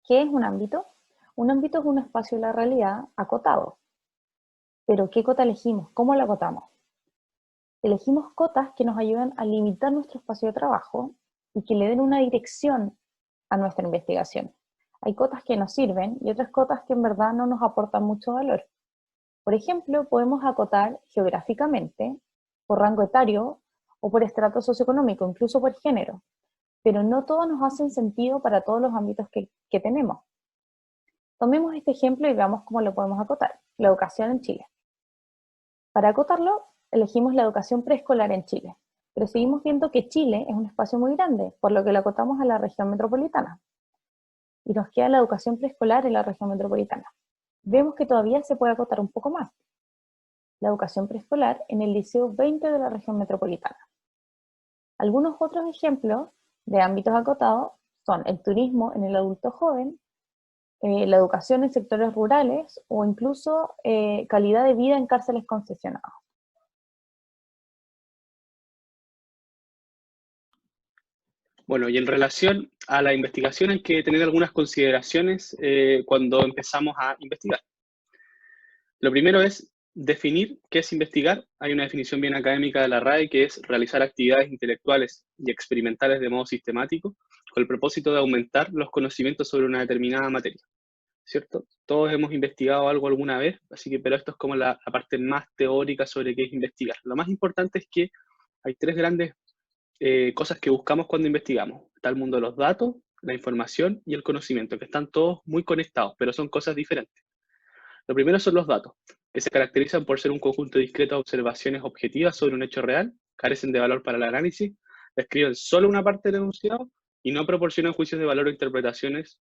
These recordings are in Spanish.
¿Qué es un ámbito? Un ámbito es un espacio de la realidad acotado. Pero ¿qué cota elegimos? ¿Cómo la acotamos? Elegimos cotas que nos ayudan a limitar nuestro espacio de trabajo y que le den una dirección a nuestra investigación. Hay cotas que nos sirven y otras cotas que en verdad no nos aportan mucho valor. Por ejemplo, podemos acotar geográficamente, por rango etario o por estrato socioeconómico, incluso por género, pero no todos nos hacen sentido para todos los ámbitos que tenemos. Tomemos este ejemplo y veamos cómo lo podemos acotar. La educación en Chile. Para acotarlo, elegimos la educación preescolar en Chile, pero seguimos viendo que Chile es un espacio muy grande, por lo que lo acotamos a la región metropolitana. Y nos queda la educación preescolar en la región metropolitana. Vemos que todavía se puede acotar un poco más. La educación preescolar en el Liceo 20 de la región metropolitana. Algunos otros ejemplos de ámbitos acotados son el turismo en el adulto joven, la educación en sectores rurales o incluso calidad de vida en cárceles concesionadas. Bueno, y en relación a la investigación hay que tener algunas consideraciones cuando empezamos a investigar. Lo primero es definir qué es investigar. Hay una definición bien académica de la RAE que es realizar actividades intelectuales y experimentales de modo sistemático con el propósito de aumentar los conocimientos sobre una determinada materia, ¿cierto? Todos hemos investigado algo alguna vez, así que, pero esto es como la parte más teórica sobre qué es investigar. Lo más importante es que hay tres grandes cosas que buscamos cuando investigamos. Está el mundo de los datos, la información y el conocimiento, que están todos muy conectados, pero son cosas diferentes. Lo primero son los datos, que se caracterizan por ser un conjunto discreto de observaciones objetivas sobre un hecho real, carecen de valor para el análisis, describen solo una parte del enunciado y no proporcionan juicios de valor o interpretaciones,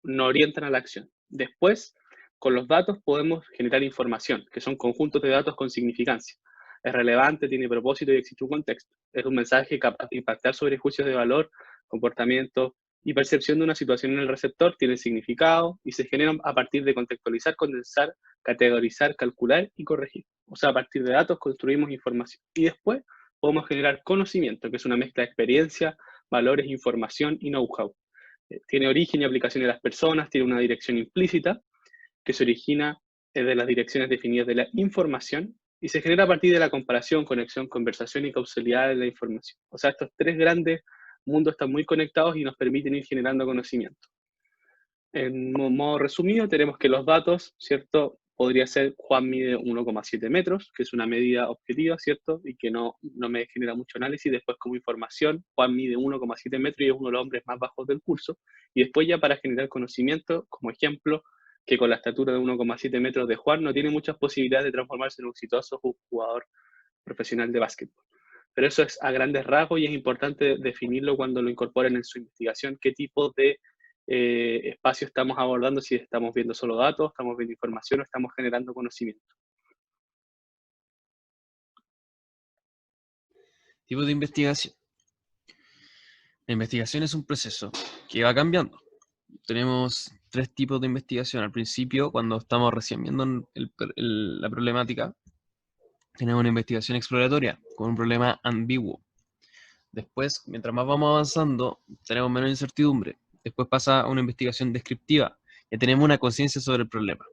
no orientan a la acción. Después, con los datos podemos generar información, que son conjuntos de datos con significancia. Es relevante, tiene propósito y existe un contexto. Es un mensaje capaz de impactar sobre juicios de valor, comportamiento y percepción de una situación en el receptor, tiene significado y se generan a partir de contextualizar, condensar, categorizar, calcular y corregir. O sea, a partir de datos construimos información. Y después podemos generar conocimiento, que es una mezcla de experiencia, valores, información y know-how. Tiene origen y aplicación de las personas, tiene una dirección implícita, que se origina de las direcciones definidas de la información y se genera a partir de la comparación, conexión, conversación y causalidad de la información. O sea, estos tres grandes mundos están muy conectados y nos permiten ir generando conocimiento. En modo resumido, tenemos que los datos, ¿cierto? Podría ser Juan mide 1,7 metros, que es una medida objetiva, ¿cierto? Y que no me genera mucho análisis. Después, como información, Juan mide 1,7 metros y es uno de los hombres más bajos del curso. Y después ya para generar conocimiento, como ejemplo, que con la estatura de 1,7 metros de Juan no tiene muchas posibilidades de transformarse en un exitoso jugador profesional de básquetbol. Pero eso es a grandes rasgos y es importante definirlo cuando lo incorporen en su investigación, qué tipo de espacio estamos abordando, si estamos viendo solo datos, estamos viendo información o estamos generando conocimiento. Tipo de investigación. La investigación es un proceso que va cambiando. Tenemos tres tipos de investigación. Al principio, cuando estamos recién viendo la problemática, tenemos una investigación exploratoria con un problema ambiguo. Después, mientras más vamos avanzando, tenemos menos incertidumbre. Después pasa a una investigación descriptiva, ya tenemos una conciencia sobre el problema.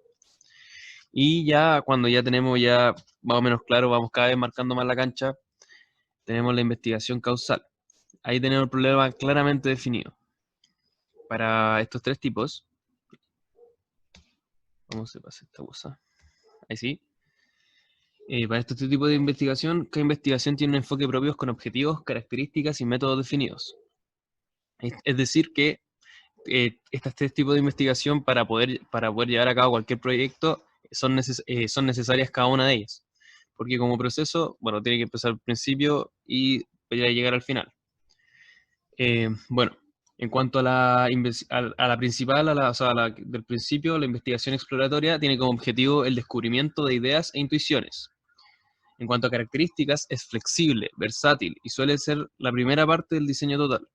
Y ya cuando ya tenemos ya más o menos claro, vamos cada vez marcando más la cancha, tenemos la investigación causal. Ahí tenemos el problema claramente definido. Para estos tres tipos, ¿cómo se pasa esta cosa? Ahí sí. Para este tipo de investigación, cada investigación tiene un enfoque propio con objetivos, características y métodos definidos. Es decir, que estos tres tipos de investigación para poder llevar a cabo cualquier proyecto son necesarias cada una de ellas. Porque como proceso, bueno, tiene que empezar al principio y llegar al final. Bueno, en cuanto a la principal, del principio, la investigación exploratoria tiene como objetivo el descubrimiento de ideas e intuiciones. En cuanto a características, es flexible, versátil y suele ser la primera parte del diseño total.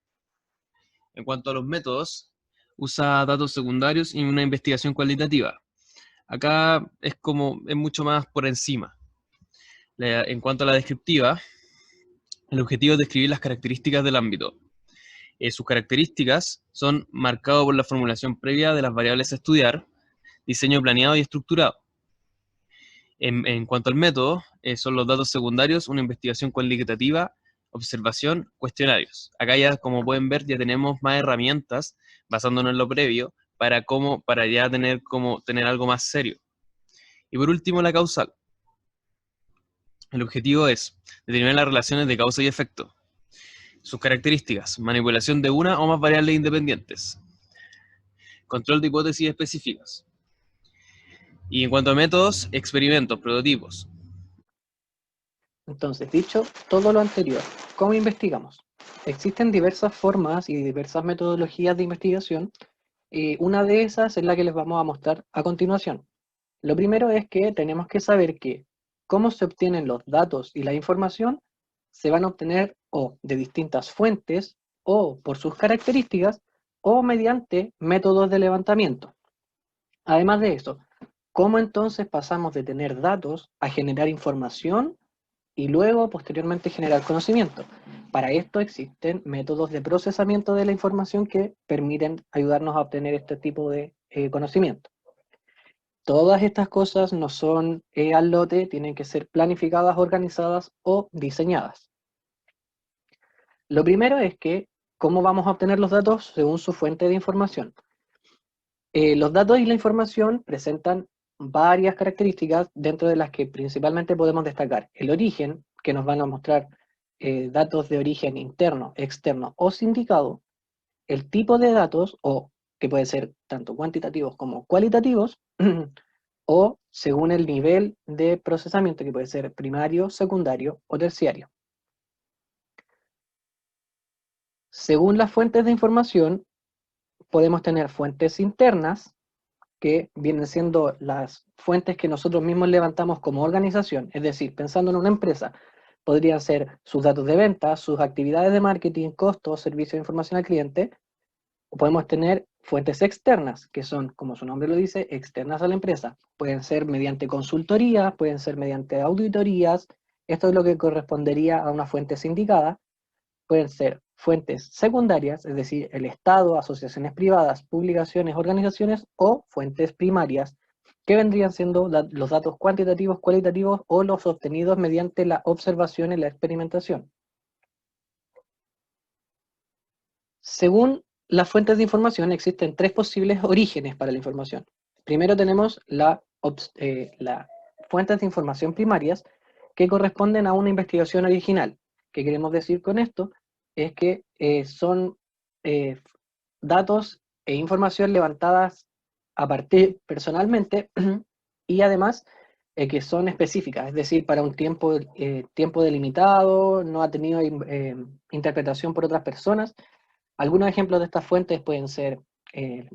En cuanto a los métodos, usa datos secundarios y una investigación cualitativa. Acá es mucho más por encima. En cuanto a la descriptiva, el objetivo es describir las características del ámbito. Sus características son marcadas por la formulación previa de las variables a estudiar, diseño planeado y estructurado. En cuanto al método, son los datos secundarios, una investigación cuantitativa, observación, cuestionarios. Acá ya, como pueden ver, ya tenemos más herramientas, basándonos en lo previo, para ya tener algo más serio. Y por último, la causal. El objetivo es determinar las relaciones de causa y efecto. Sus características: manipulación de una o más variables independientes. Control de hipótesis específicas. Y en cuanto a métodos, experimentos, prototipos. Entonces, dicho todo lo anterior, ¿cómo investigamos? Existen diversas formas y diversas metodologías de investigación, y una de esas es la que les vamos a mostrar a continuación. Lo primero es que tenemos que saber que cómo se obtienen los datos y la información se van a obtener o de distintas fuentes, o por sus características, o mediante métodos de levantamiento. Además de eso, ¿cómo entonces pasamos de tener datos a generar información y luego posteriormente generar conocimiento? Para esto existen métodos de procesamiento de la información que permiten ayudarnos a obtener este tipo de conocimiento. Todas estas cosas no son al lote, tienen que ser planificadas, organizadas o diseñadas. Lo primero es que, ¿cómo vamos a obtener los datos según su fuente de información? Los datos y la información presentan varias características, dentro de las que principalmente podemos destacar el origen, que nos van a mostrar datos de origen interno, externo o sindicado, el tipo de datos, o que puede ser tanto cuantitativos como cualitativos, o según el nivel de procesamiento, que puede ser primario, secundario o terciario. Según las fuentes de información, podemos tener fuentes internas, que vienen siendo las fuentes que nosotros mismos levantamos como organización, es decir, pensando en una empresa, podrían ser sus datos de venta, sus actividades de marketing, costos, servicios de información al cliente. O podemos tener fuentes externas, que son, como su nombre lo dice, externas a la empresa. Pueden ser mediante consultorías, pueden ser mediante auditorías. Esto es lo que correspondería a una fuente sindicada. Pueden ser fuentes secundarias, es decir, el Estado, asociaciones privadas, publicaciones, organizaciones, o fuentes primarias, que vendrían siendo los datos cuantitativos, cualitativos o los obtenidos mediante la observación y la experimentación. Según las fuentes de información, existen tres posibles orígenes para la información. Primero tenemos las fuentes de información primarias, que corresponden a una investigación original. ¿Qué queremos decir con esto? Es que son datos e información levantadas a partir personalmente y además que son específicas, es decir, para un tiempo delimitado, no ha tenido interpretación por otras personas. Algunos ejemplos de estas fuentes pueden ser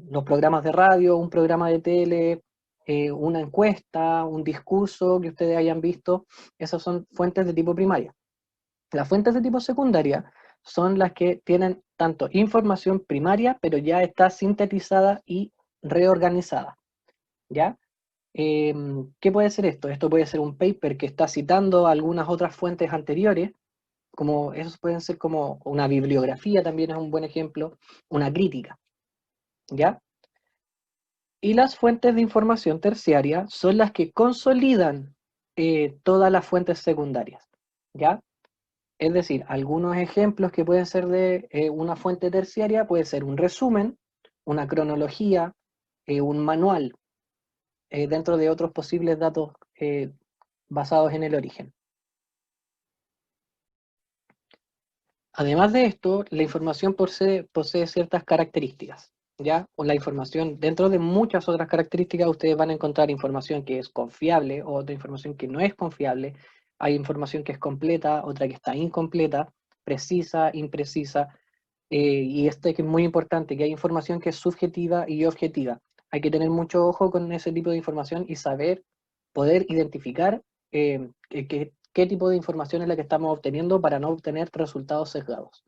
los programas de radio, un programa de tele, una encuesta, un discurso que ustedes hayan visto. Esas son fuentes de tipo primaria. Las fuentes de tipo secundaria son las que tienen tanto información primaria, pero ya está sintetizada y reorganizada. ¿Ya? ¿Qué puede ser esto? Esto puede ser un paper que está citando algunas otras fuentes anteriores, como esos pueden ser como una bibliografía, también es un buen ejemplo, una crítica, ¿ya? Y las fuentes de información terciaria son las que consolidan todas las fuentes secundarias, ¿ya? Es decir, algunos ejemplos que pueden ser de una fuente terciaria puede ser un resumen, una cronología, un manual, dentro de otros posibles datos basados en el origen. Además de esto, la información posee ciertas características, ¿ya? O la información, dentro de muchas otras características, ustedes van a encontrar información que es confiable, o otra información que no es confiable. Hay información que es completa, otra que está incompleta, precisa, imprecisa, y que es muy importante, que hay información que es subjetiva y objetiva. Hay que tener mucho ojo con ese tipo de información y saber, poder identificar qué tipo de información es la que estamos obteniendo para no obtener resultados sesgados.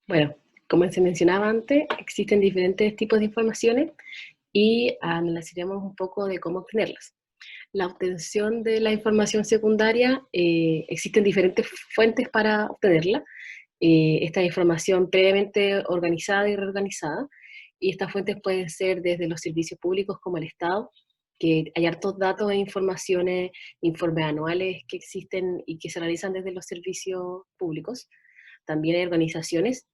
Bueno, como se mencionaba antes, existen diferentes tipos de informaciones y analizaremos un poco de cómo obtenerlas. La obtención de la información secundaria, existen diferentes fuentes para obtenerla. Esta información previamente organizada y reorganizada, y estas fuentes pueden ser desde los servicios públicos como el Estado, que hay hartos datos e informaciones, informes anuales que existen y que se realizan desde los servicios públicos. También hay organizaciones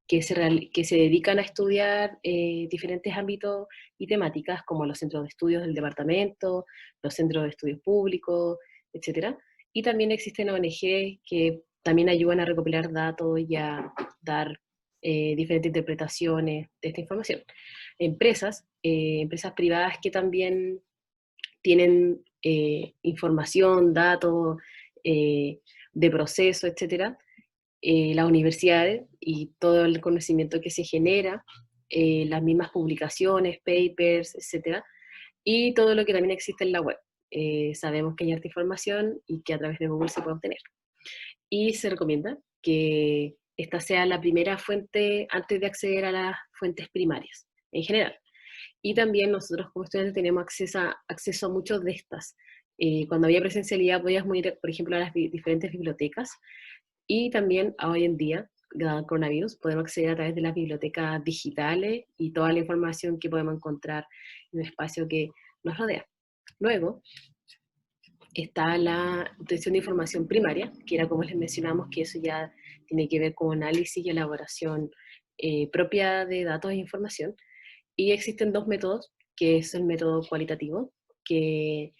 que se dedican a estudiar diferentes ámbitos y temáticas, como los centros de estudios del departamento, los centros de estudios públicos, etc. Y también existen ONG que también ayudan a recopilar datos y a dar diferentes interpretaciones de esta información. Empresas privadas que también tienen información, datos de proceso, etcétera. Las universidades y todo el conocimiento que se genera, las mismas publicaciones, papers, etcétera, y todo lo que también existe en la web. Sabemos que hay harta información y que a través de Google se puede obtener. Y se recomienda que esta sea la primera fuente antes de acceder a las fuentes primarias, en general. Y también nosotros como estudiantes tenemos acceso a muchas de estas. Cuando había presencialidad podíamos ir, por ejemplo, a las diferentes bibliotecas, y también hoy en día, dado el coronavirus, podemos acceder a través de las bibliotecas digitales y toda la información que podemos encontrar en el espacio que nos rodea. Luego está la obtención de información primaria, que era como les mencionamos, que eso ya tiene que ver con análisis y elaboración propia de datos e información. Y existen dos métodos, que es el método cualitativo, que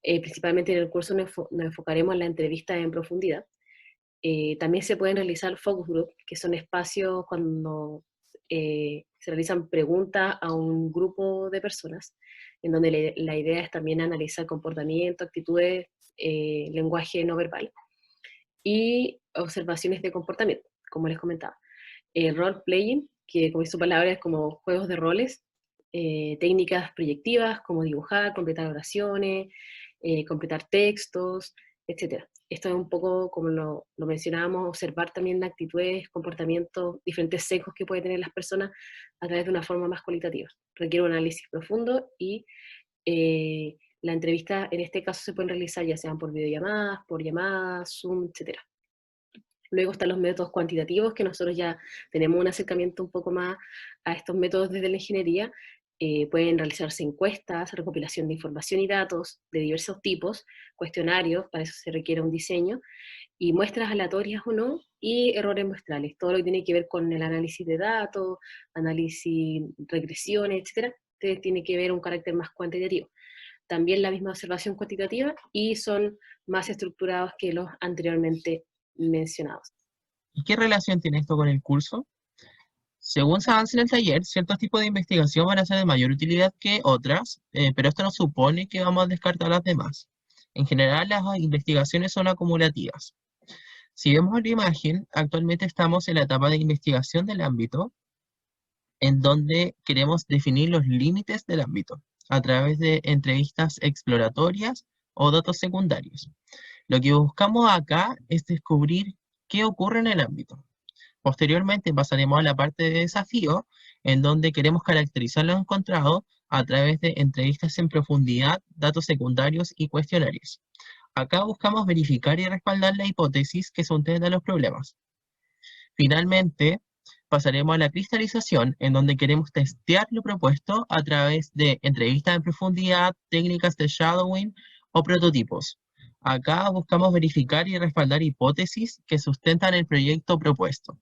principalmente en el curso nos enfocaremos en la entrevista en profundidad. También se pueden realizar focus group, que son espacios cuando se realizan preguntas a un grupo de personas, en donde la idea es también analizar comportamiento, actitudes, lenguaje no verbal, y observaciones de comportamiento, como les comentaba. Role playing, que como su palabra es como juegos de roles, técnicas proyectivas como dibujar, completar oraciones, completar textos, etc. Esto es un poco, como lo mencionábamos, observar también actitudes, comportamientos, diferentes sesgos que pueden tener las personas a través de una forma más cualitativa. Requiere un análisis profundo y la entrevista en este caso se pueden realizar ya sean por videollamadas, por llamadas, Zoom, etc. Luego están los métodos cuantitativos, que nosotros ya tenemos un acercamiento un poco más a estos métodos desde la ingeniería. Pueden realizarse encuestas, recopilación de información y datos de diversos tipos, cuestionarios, para eso se requiere un diseño, y muestras aleatorias o no, y errores muestrales, todo lo que tiene que ver con el análisis de datos, análisis, regresiones, etc., tiene que ver un carácter más cuantitativo. También la misma observación cuantitativa, y son más estructurados que los anteriormente mencionados. ¿Y qué relación tiene esto con el curso? Según se avanza en el taller, ciertos tipos de investigación van a ser de mayor utilidad que otras, pero esto no supone que vamos a descartar las demás. En general, las investigaciones son acumulativas. Si vemos la imagen, actualmente estamos en la etapa de investigación del ámbito, en donde queremos definir los límites del ámbito, a través de entrevistas exploratorias o datos secundarios. Lo que buscamos acá es descubrir qué ocurre en el ámbito. Posteriormente pasaremos a la parte de desafío, en donde queremos caracterizar lo encontrado a través de entrevistas en profundidad, datos secundarios y cuestionarios. Acá buscamos verificar y respaldar la hipótesis que sustenta los problemas. Finalmente, pasaremos a la cristalización, en donde queremos testear lo propuesto a través de entrevistas en profundidad, técnicas de shadowing o prototipos. Acá buscamos verificar y respaldar hipótesis que sustentan el proyecto propuesto.